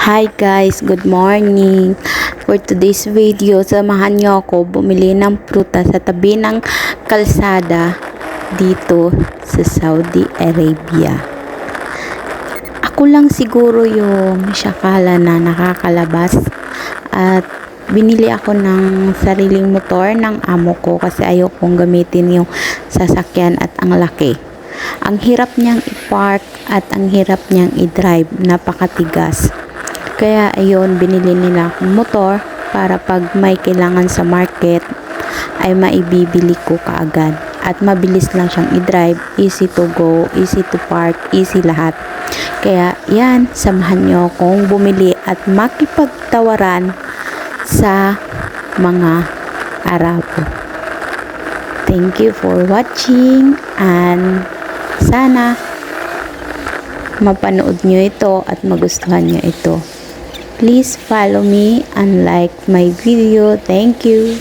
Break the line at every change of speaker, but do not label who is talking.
Hi guys, good morning. For today's video, samahan niyo ako bumili ng prutas sa tabi ng kalsada dito sa Saudi Arabia. Ako lang siguro yung syakala na nakakalabas at binili ako ng sariling motor ng amo ko kasi ayokong gamitin yung sasakyan at ang laki. Ang hirap niyang i-park at ang hirap niyang i-drive, napakatigas. Kaya ayun, binili nila akong motor para pag may kailangan sa market ay maibibili ko kaagad. At mabilis lang siyang i-drive, easy to go, easy to park, easy lahat. Kaya yan, samahan niyo akong bumili at makipagtawaran sa mga Arabo. Thank you for watching and sana mapanood nyo ito at magustuhan nyo ito. Please follow me and like my video. Thank you.